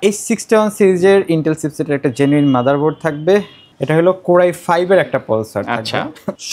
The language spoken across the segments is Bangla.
H61 সিরিজের ইন্টেল চিপসেটের একটা জেনুইন মাদারবোর্ড থাকবে। এটা হলো Core i5 এর একটা প্রসেসর থাকবে।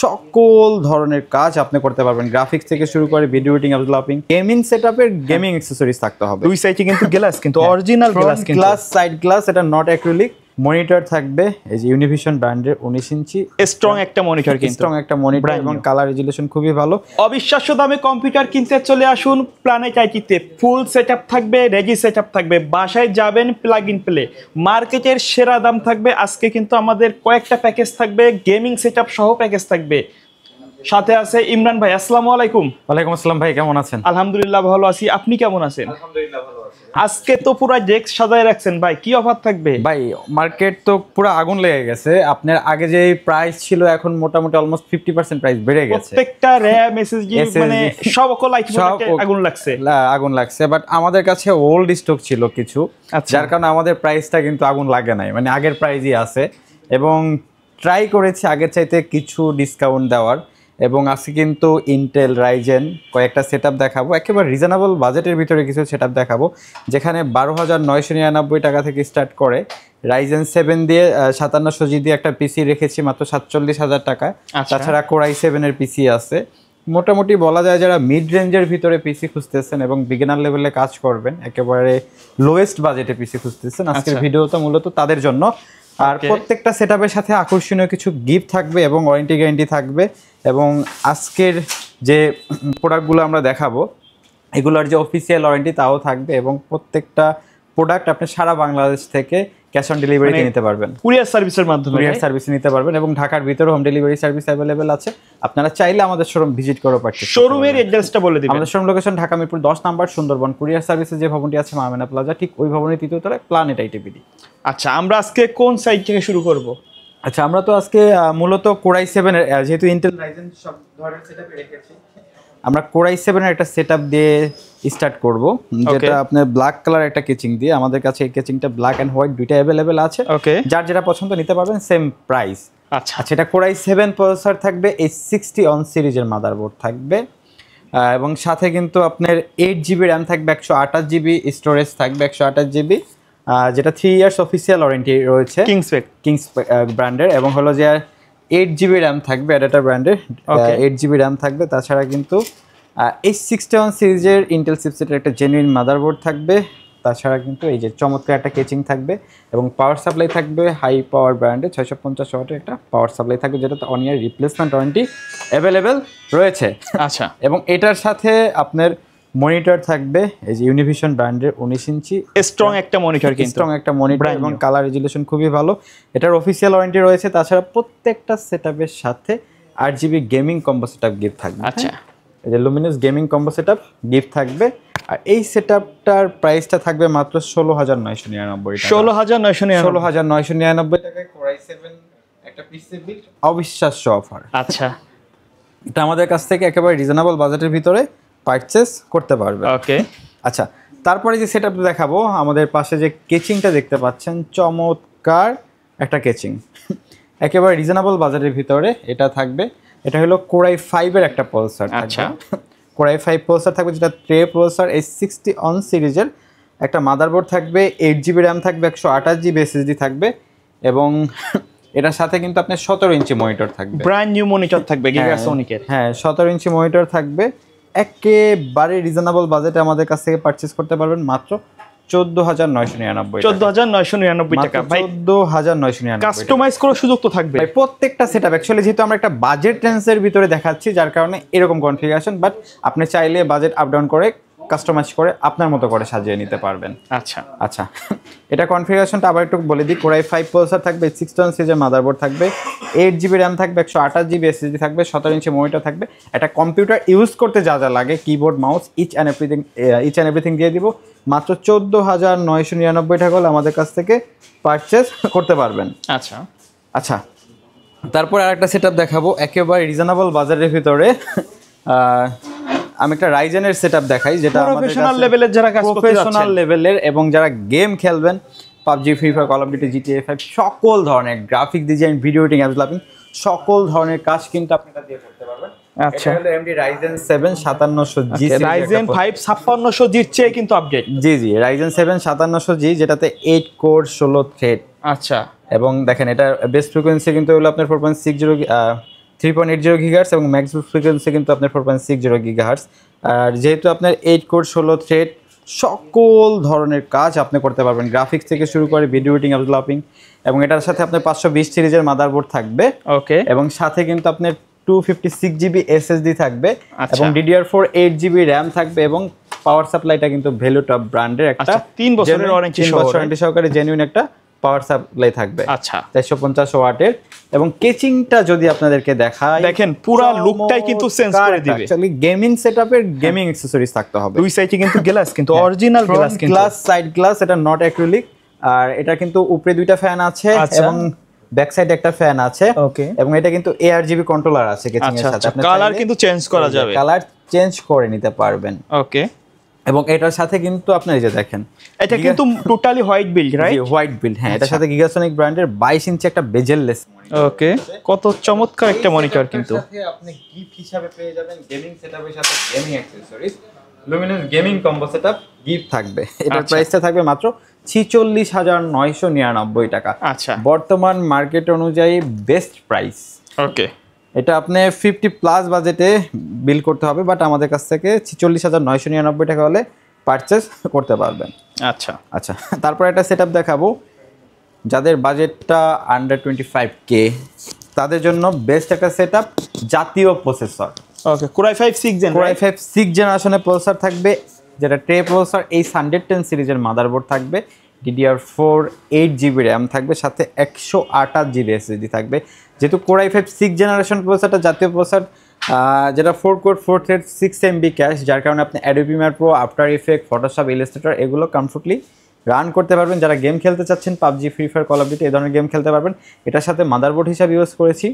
সকল ধরনের কাজ আপনি করতে পারবেন, গ্রাফিক্স থেকে শুরু করে ভিডিও এডিটিং, ডেভেলপিং, গেমিং সেটআপের গেমিং অ্যাকসেসরিজ থাকতে হবে। দুই সাইডে কিন্তু গ্লাস, কিন্তু অরিজিনাল গ্লাস, কিন্তু গ্লাস, সাইড গ্লাস, এটা নট অ্যাক্রিলিক। মনিটর থাকবে এই যে ইউনিভিশন ব্র্যান্ডের 19 ইঞ্চি স্ট্রং একটা মনিটর, কিন্তু স্ট্রং একটা মনিটর এবং কালার রেজুলেশন খুবই ভালো। অবিশ্বাস্য দামে কম্পিউটার কিনতে চলে আসুন প্ল্যানেট আইটিতে। ফুল সেটআপ থাকবে, রেজি সেটআপ থাকবে, বাসায় যাবেন প্লাগ ইন প্লে, মার্কেটের সেরা দাম থাকবে। আজকে কিন্তু আমাদের কয়েকটা প্যাকেজ থাকবে, গেমিং সেটআপ সহ প্যাকেজ থাকবে। সাথে আছে ইমরান ভাই। আসসালামু আলাইকুম। ওয়ালাইকুম আসসালাম ভাই, কেমন আছেন? আলহামদুলিল্লাহ ভালো আছি, আপনি কেমন আছেন? আলহামদুলিল্লাহ ভালো আছি। আজকে তো পুরো ডেস্ক সাজায় রাখছেন ভাই, কি অফার থাকবে? ভাই মার্কেট তো পুরো আগুন লেগে গেছে। আপনার আগে যে প্রাইস ছিল এখন মোটামুটি অলমোস্ট 50% প্রাইস বেড়ে গেছে। প্রত্যেকটা র্যাম, এসএসডি মানে সকল আইটেম আগুন লাগছে, আগুন লাগছে। বাট আমাদের কাছে ওল্ড স্টক ছিল কিছু, যার কারণে আমাদের প্রাইসটা কিন্তু আগুন লাগে নাই, মানে আগের প্রাইসই আছে। এবং ট্রাই করেছি আগের চাইতে কিছু ডিসকাউন্ট দেওয়ার। এবং আজকে কিন্তু ইন্টেল রাইজেন কয়েকটা সেটআপ দেখাবো, একেবারে রিজনেবল বাজেটের ভিতরে কিছু সেটআপ দেখাবো, যেখানে 12,999 টাকা থেকে স্টার্ট করে। রাইজেন 7 দিয়ে 5700G দিয়ে একটা পিসি রেখেছি মাত্র 47,000 টাকায়। তাছাড়া Core i7 এর পিসি আছে। মোটামুটি বলা যায় যারা মিড রেঞ্জের ভিতরে পিসি খুঁজতেছেন এবং বিগিনার লেভেলে কাজ করবেন, একেবারে লোয়েস্ট বাজেটে পিসি খুঁজতেছেন, আজকের ভিডিওটা মূলত তাদের জন্য। আর প্রত্যেকটা সেটআপের সাথে আকর্ষণীয় কিছু গিফট থাকবে এবং ওয়ারেন্টি গ্যারান্টি থাকবে। এবং আজকের যে প্রোডাক্টগুলো আমরা দেখাবো এগুলোর যে অফিসিয়াল ওয়ারেন্টি তাও থাকবে। এবং প্রত্যেকটা প্রোডাক্ট আপনি সারা বাংলাদেশ থেকে ক্যাশ অন ডেলিভারিতে নিতে পারবেন, কুরিয়ার সার্ভিসের মাধ্যমে কুরিয়ার সার্ভিসে নিতে পারবেন। এবং ঢাকার ভিতরে হোম ডেলিভারি সার্ভিস অ্যাভেলেবেল আছে, আপনারা চাইলে আমাদের শোরুম ভিজিট করে পারছেন। শোরুমের অ্যাড্রেসটা বলে দিবেন। আমাদের showroom location Dhaka Mirpur 10 number Sundarban. Courier সার্ভিসে যে ভবনটি আছে মামেনা প্লাজা, ঠিক ওই ভবনের তৃতীয় তলায় প্ল্যানেট আইটিপিডি। আচ্ছা, আমরা আজকে কোন সাইড থেকে শুরু করব? আচ্ছা, আমরা তো আজকে মূলত Core i7 এর, যেহেতু ইন্টেল রাইজেন সব ধরনের সেটআপে রেখেছি, আমরা Core i7 এর একটা সেটআপ দিয়ে স্টার্ট করব, যেটা আপনার ব্ল্যাক কালার একটা কেচিং দিয়ে। আমাদের কাছে এই কেচিংটা ব্ল্যাক এন্ড হোয়াইট দুইটা अवेलेबल আছে, যার যেটা পছন্দ নিতে পারবেন, সেম প্রাইস। আচ্ছা, এটা Core i7 প্রসেসর থাকবে, H61 সিরিজের মাদারবোর্ড থাকবে। এবং সাথে কিন্তু আপনার 8GB র্যাম থাকবে, 128GB স্টোরেজ থাকবে, 128GB, যেটা 3 ইয়ার্স অফিসিয়াল ওয়ারেন্টি রয়েছে কিংস ব্র্যান্ডের। এবং হলো যে 8GB র্যাম থাকবে অ্যাডাটার ব্র্যান্ডের, 8GB র্যাম থাকবে। তাছাড়া কিন্তু H61 সিরিজের ইন্টেল চিপসেটের একটা জেনুইন মাদারবোর্ড থাকবে। তাছাড়া কিন্তু এই যে চমৎকার একটা কেচিং থাকবে এবং পাওয়ার সাপ্লাই থাকবে হাই পাওয়ার ব্র্যান্ডের 650 ওয়াটের একটা পাওয়ার সাপ্লাই থাকবে, যেটাতে 1 ইয়ার রিপ্লেসমেন্ট ওয়ারেন্টি অ্যাভেলেবেল রয়েছে। আচ্ছা, এবং এটার সাথে আপনার মনিটর থাকবে এই যে ইউনিভিশন ব্র্যান্ডের 19 ইঞ্চি স্ট্রং একটা মনিটর, কিন্তু স্ট্রং একটা মনিটর এবং কালার রেজুলেশন খুবই ভালো। এটার অফিসিয়াল ওয়ারেন্টি রয়েছে। তাছাড়া প্রত্যেকটা সেটআপের সাথে 8GB gaming combo setup gift থাকবে। আচ্ছা, এই যে Luminous gaming combo setup gift থাকবে। আর এই সেটআপটার প্রাইসটা থাকবে মাত্র 16,999 টাকা। 16,999 টাকায় Core i7 একটা পিসি বিল, অবিশ্বাস্য অফার। আচ্ছা, এটা আমাদের কাছ থেকে একেবারে রিজনেবল বাজেটের ভিতরে পারচেস করতে পারবে। ওকে, আচ্ছা, তারপরে যে সেটআপটা দেখাবো, আমাদের পাশে যে কেচিংটা দেখতে পাচ্ছেন, চমৎকার একটা কেচিং, একেবারে রিজনেবল বাজেটের ভিতরে এটা থাকবে। এটা হলো Core i5 এর একটা প্রসেসর। আচ্ছা, Core i5 প্রসেসর থাকবে, যেটা ট্রে প্রসেসর। H61 সিরিজের একটা মাদারবোর্ড থাকবে, 8GB র্যাম থাকবে, 128GB এসএসডি থাকবে। এবং এটার সাথে কিন্তু আপনার 17 ইঞ্চি মনিটর থাকবে, ব্র্যান্ড নিউ মনিটর থাকবে গিগাসনিকের। হ্যাঁ, 17 ইঞ্চি মনিটর থাকবে। একেবারে রিজনেবল বাজেটে আমাদের কাছ থেকে পারচেস করতে পারবেন মাত্র 14,999 টাকা। ভাই 14,999 কাস্টমাইজ করার সুযোগ তো থাকবে প্রত্যেকটা সেটআপ। অ্যাকচুয়ালি যেহেতু আমরা একটা বাজেট রেঞ্জের ভিতরে দেখাচ্ছি, যার কারণে এরকম কনফিগারেশন। বাট আপনি চাইলে বাজেট আপ ডাউন করে কাস্টমাইজ করে আপনার মতো করে সাজিয়ে নিতে পারবেন। আচ্ছা আচ্ছা, এটা কনফিগারেশনটা আবার একটু বলে দিই। Core i5 প্রসেসর থাকবে, 61 সিরিজের মাদারবোর্ড থাকবে, 8GB র্যাম থাকবে, 128GB এসএসডি থাকবে, 17 ইঞ্চি মনিটর থাকবে। একটা কম্পিউটার ইউজ করতে যা যা লাগে, keyboard, mouse, each and everything দিয়ে দিব। মাত্র 14,999 টাকা হলে আমাদের কাছ থেকে পারচেস করতে পারবেন। আচ্ছা আচ্ছা, তারপর আরেকটা সেটআপ দেখাবো একেবারে রিজনেবল বাজারের ভিতরে। আমি একটা রাইজেনের সেটআপ দেখাই, যেটা প্রফেশনাল লেভেলের যারা কাজ করতে যাচ্ছেন, প্রফেশনাল লেভেলের এবং যারা গেম খেলবেন, PUBG, free fire, call of duty, GTA 5, সকল ধরনের graphic design, video editing, developing, সকল ধরনের কাজ কিন্তু আপনি এটা দিয়ে করতে পারবেন। আচ্ছা, এটা হলো AMD Ryzen 7 5700G Ryzen 5 5600G এর চেয়ে কিন্তু আপডেট। জি জি, Ryzen 7 5700G, যেটাতে 8 কোর 16 থ্রেড। আচ্ছা, এবং দেখেন এটা বেস্ট ফ্রিকোয়েন্সি কিন্তু হলো আপনার 3.80 গিগাহার্টজ এবং ম্যাক্স ফ্রিকোয়েন্সি কিন্তু আপনার 4.60 গিগাহার্টজ। আর যেহেতু আপনার 8 কোর 16 থ্রেড, সকল ধরনের কাজ আপনি করতে পারবেন, গ্রাফিক্স থেকে শুরু করে ভিডিও এডিটিং, ডেভেলপিং। এবং এটার সাথে আপনার 520 সিরিজের মাদারবোর্ড থাকবে। ওকে, এবং সাথে কিন্তু আপনার 256GB SSD থাকবে আচ্ছা। এবং DDR4 8GB র্যাম থাকবে। এবং পাওয়ার সাপ্লাইটা কিন্তু ভ্যালুটপ ব্র্যান্ডের একটা আচ্ছা, 3 বছরের ওয়ারেন্টি সহকারে জেনুইন একটা পাওয়ার সাপ্লাই থাকবে। আচ্ছা, 450 ওয়াটের। এবং কেচিংটা যদি আপনাদেরকে দেখাই, দেখেন পুরো লুকটাই কিন্তু চেঞ্জ করে দিবে। অ্যাকচুয়ালি গেমিং সেটআপের গেমিং অ্যাকসেসরিজ থাকতে হবে। দুই সাইডে কিন্তু গ্লাস, কিন্তু অরিজিনাল গ্লাস, কিন্তু গ্লাস, সাইড গ্লাস, এটা নট অ্যাক্রিলিক। আর এটা কিন্তু উপরে দুইটা ফ্যান আছে এবং ব্যাক সাইডে একটা ফ্যান আছে। ওকে, এবং এটা কিন্তু ARGB কন্ট্রোলার আছে কেচিং এর সাথে। আপনি কালার কিন্তু চেঞ্জ করা যাবে, কালার চেঞ্জ করে নিতে পারবেন। ওকে। এবং এটার সাথে কিন্তু আপনি এই যে দেখেন, এটা কিন্তু totally white build, right? White build, হ্যাঁ। এটার সাথে গিগাসনিক ব্র্যান্ডের 22 ইঞ্চি একটা বেজেললেস মনিটর। ওকে, কত চমৎকার একটা মনিটর কিন্তু। সাথে আপনি গিফট হিসাবে পেয়ে যাবেন গেমিং সেটআপের সাথে gaming accessories, Luminous gaming combo setup gift থাকবে। এটার প্রাইসটা থাকবে মাত্র 46,999 টাকা। আচ্ছা, বর্তমান মার্কেট অনুযায়ী বেস্ট প্রাইস। ওকে। এটা আপনি 50+ বাজেটে বিল করতে হবে, বাট আমাদের কাছ থেকে 46,999 টাকা হলে পারচেস করতে পারবেন। আচ্ছা, আচ্ছা, তারপর একটা সেটআপ দেখাবো যাদের বাজেটটা আন্ডার 25K, তাদের জন্য বেস্ট একটা সেটআপ, জাতীয় processor. Okay, Core i5 6 gen, Core i5 6 জেনারেশনের প্রসেসর থাকবে, যেটা ট্রে প্রসেসর। এই 110 সিরিজের মাদারবোর্ড থাকবে, DDR4 8GB র্যাম থাকবে, সাথে 128GB SSD থাকবে। যেহেতু Core i5 6 জেনারেশন প্রসেসরটা জাতীয় প্রসেসর, যেটা 4 কোর 4 থ্রেড 6 MB ক্যাশ, যার কারণে আপনি Adobe Premiere Pro, after effect, Photoshop, Illustrator এগুলো কমফোর্টলি রান করতে পারবেন। যারা গেম খেলতে চাচ্ছেন, PUBG, free fire, call of duty এই ধরনের গেম খেলতে পারবেন। এটার সাথে মাদারবোর্ড হিসাবে ইউজ করেছি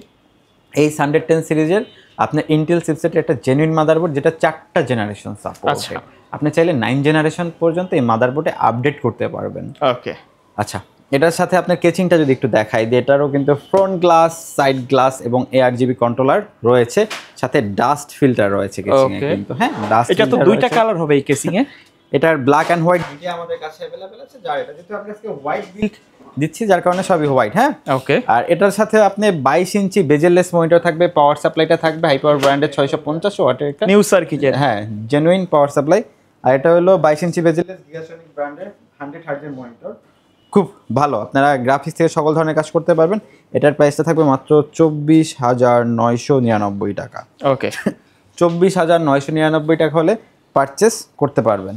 এই 110 সিরিজের আপনার ইন্টেল চিপসেটের একটা জেনুইন মাদারবোর্ড, যেটা 4টা জেনারেশন সাপোর্ট। আচ্ছা, আপনি চাইলে 9 জেনারেশন পর্যন্ত এই মাদারবোর্ডে আপডেট করতে পারবেন। ওকে। আচ্ছা, এটার সাথে আপনার কেচিংটা যদি একটু দেখাই দিই, এটারও কিন্তু ফ্রন্ট গ্লাস, সাইড গ্লাস এবং ARGB কন্ট্রোলার রয়েছে, সাথে ডাস্ট ফিল্টার রয়েছে কেচিং এ কিন্তু। হ্যাঁ, ডাস্ট এটা তো দুইটা কালার হবে এই কেসিং এ। এটার ব্ল্যাক এন্ড হোয়াইট দুইটা আমাদের কাছে अवेलेबल আছে। যার এটা যেহেতু আমরা আজকে হোয়াইট বিল্ড দিচ্ছি, যার কারণে সবই হোয়াইট। হ্যাঁ, ওকে। আর এটার সাথে আপনি 22 ইঞ্চি বেজেললেস মনিটর থাকবে, পাওয়ার সাপ্লাইটা থাকবে হাই পাওয়ার ব্র্যান্ডের 650 ওয়াটের একটা নিউ সার্কিটের, হ্যাঁ, জেনুইন পাওয়ার সাপ্লাই। আর এটা হলো 22 ইঞ্চি বেজেললেস গিগাসনিক ব্র্যান্ডের 100 হার্জের মনিটর, খুব ভালো। আপনারা গ্রাফিক্স থেকে সকল ধরনের কাজ করতে পারবেন। এটার প্রাইসটা থাকবে মাত্র 24,999 টাকা। ওকে, 24,999 টাকা হলে পারচেস করতে পারবেন।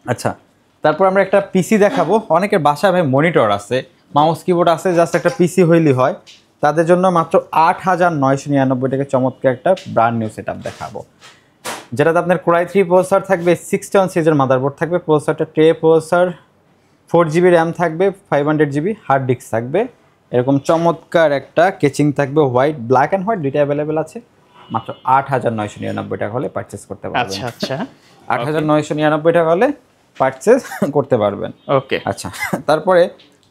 আচ্ছা, তারপর আমরা একটা পিসি দেখাবো। অনেকের বাসায় ভাই মনিটর আছে, মাউস কিবোর্ড আছে, জাস্ট একটা পিসি হইলেই হয়। তাদের জন্য মাত্র 8,999 টাকা চমৎকার একটা ব্র্যান্ড নিউ সেটআপ দেখাবো, যেটাতে আপনার Core i3 প্রসেসর থাকবে, 61 সিরিজের মাদারবোর্ড থাকবে, প্রসেসরটা ট্রে প্রসেসর, 4GB র্যাম থাকবে, 500GB হার্ড ডিস্ক থাকবে। এরকম চমৎকার একটা কেচিং থাকবে, হোয়াইট, ব্ল্যাক অ্যান্ড হোয়াইট দুইটা অ্যাভেলেবেল আছে। মাত্র 8,999 টাকা হলে পারচেস করতে পারবেন। আচ্ছা, আচ্ছা, 8,999 টাকা হলে পারচেস করতে পারবেন। ওকে। আচ্ছা, তারপরে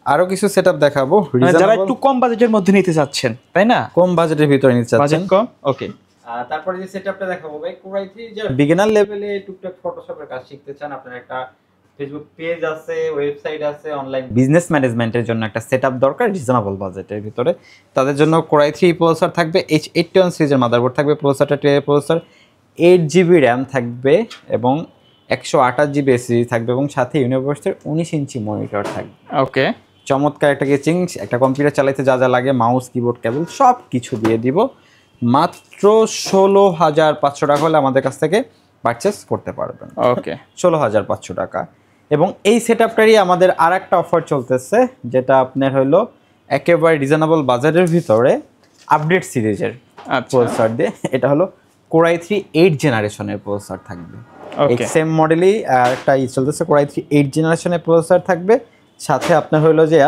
আরো কিছু সেটআপ দেখাবো যারা একটু কম বাজেটের মধ্যে নিতে চাচ্ছেন, তাই না? কম বাজেটের ভিতরে নিতে চাচ্ছেন, বাজেট কম, ওকে। তারপরে যে সেটআপটা দেখাবো ভাই, Core i3 যারা বিগিনার লেভেলে টুকটাক ফটোশপের কাজ শিখতে চান, আপনার একটা ফেসবুক পেজ আছে, ওয়েবসাইট আছে, অনলাইন বিজনেস ম্যানেজমেন্টের জন্য একটা সেটআপ দরকার রিজনেবল বাজেটের ভিতরে, তাদের জন্য Core i3 প্রসেসর থাকবে, H81 সিরিজের মাদারবোর্ড থাকবে, প্রসেসরটা ট্রে প্রসেসর, 8GB র্যাম থাকবে এবং 128GB SSD থাকবে এবং সাথে ইউনিভার্সের 19 ইঞ্চি মনিটর থাকবে। ওকে, চমৎকার একটা কেচিং, একটা কম্পিউটার চালাইতে যা যা লাগে, মাউস, কিবোর্ড, কেবল সব কিছু দিয়ে দিব। মাত্র 16,500 টাকা হলে আমাদের কাছ থেকে পারচেস করতে পারবেন। ওকে, 16,500 টাকা। এবং এই সেটআপটারই আমাদের আর একটা অফার চলতেছে, যেটা আপনার হলো একেবারে রিজনেবল বাজারের ভিতরে আপডেট সিরিজের প্রসেসর দিয়ে। এটা হলো Core i3 8 জেনারেশনের প্রসেসর থাকবে। এই সেম মডেলই একটা চলতেছে, Core i3 8 জেনারেশনের প্রসেসর থাকবে, সাথে আপনার হলো যে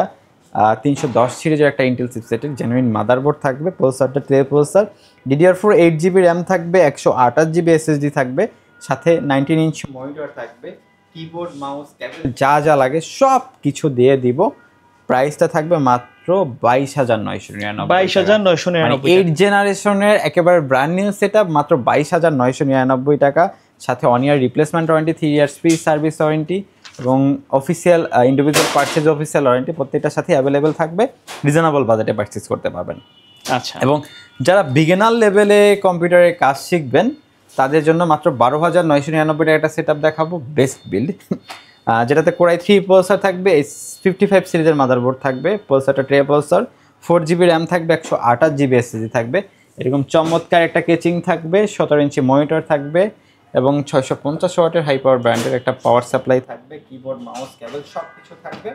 310 সিরিজের একটা ইন্টেল চিপসেটের জেনুইন মাদারবোর্ড থাকবে, প্রসেসরটা tray processor, DDR4 8GB RAM থাকবে, 128GB SSD থাকবে, সাথে 19 ইঞ্চ মনিটর থাকবে, কিবোর্ড, মাউস, কেবল যা যা লাগে সব কিছু দিয়ে দিব প্রাইসটা থাকবে মাত্র 22,999 22,999 8 জেনারেশনের একেবারে ব্র্যান্ড নিউ সেটআপ মাত্র 22,999 টাকা, সাথে 1 year replacement warranty, 3 years free service warranty এবং official individual purchase official warranty প্রত্যেকটার সাথে অ্যাভেলেবেল থাকবে। রিজনেবল বাজেটে পারচেজ করতে পারবেন। আচ্ছা, এবং যারা বিগিনার লেভেলে কম্পিউটারের কাজ শিখবেন তাদের জন্য মাত্র 12,999 টাকা একটা সেটআপ দেখাবো, বেস্ট বিল্ড, যেটাতে কোরাই 3 প্রসেসর থাকবে, 55 সিরিজের মাদারবোর্ড থাকবে, প্রসেসরটা ট্রে প্রসেসর, 4GB র্যাম থাকবে, 128GB SSD থাকবে, এরকম চমৎকার একটা কেচিং থাকবে, 17 ইঞ্চি মনিটর থাকবে এবং 650 ওয়াটের হাই পাওয়ার ব্র্যান্ডের একটা পাওয়ার সাপ্লাই থাকবে, কিবোর্ড মাউস কেবল সব কিছু থাকবে।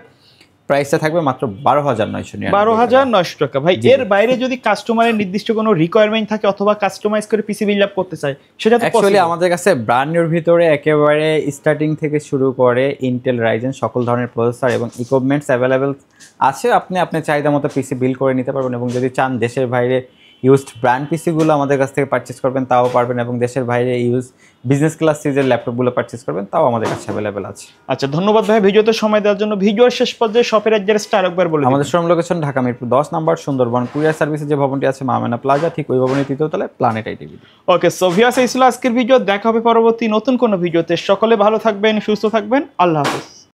প্রাইসটা থাকবে মাত্র 12,900 টাকা। ভাই এর বাইরে যদি কাস্টমারের নির্দিষ্ট কোনো রিকোয়ারমেন্ট থাকে অথবা কাস্টমাইজ করে পিসি বিল্ড আপ করতে চায় সেটা তো অ্যাকচুয়ালি আমাদের কাছে ব্র্যান্ডের ভিতরে একেবারে স্টার্টিং থেকে শুরু করে ইন্টেল রাইজেন সকল ধরনের প্রসেসর এবং ইকুইপমেন্টস অ্যাভেলেবেল আছে। আপনি চাহিদা মতো পিসি বিল্ড করে নিতে পারবেন এবং যদি চান দেশের বাইরে ইউজড ব্র্যান্ড পিসিগুলো আমাদের কাছ থেকে পারচেস করবেন তাও পারবেন, এবং দেশের বাইরে ইউজ বিজনেস ক্লাস সিরিজের ল্যাপটপগুলো পারচেস করবেন তাও আমাদের কাছে অ্যাভেলেবেল আছে। আচ্ছা, ধন্যবাদ ভাই ভিডিওতে সময় দেওয়ার জন্য। ভিডিওর শেষ পর্যায়ে শপের অ্যাড্রেসটা আরেকবার বলে দিন। আমাদের শোরুম লোকেশন ঢাকা মিরপুর 10 নম্বর সুন্দরবন কুরিয়ার সার্ভিসের যে ভবনটি আছে মামেনা প্লাজা, ঠিক ওই ভবনের 3য় তলায় প্ল্যানেট আইটিভি। ওকে, সো ভিউয়ার্স এই ছিল আজকের ভিডিও। দেখা হবে পরবর্তী নতুন কোনো ভিডিওতে। সকলে ভালো থাকবেন, সুস্থ থাকবেন, আল্লাহ হাফেজ।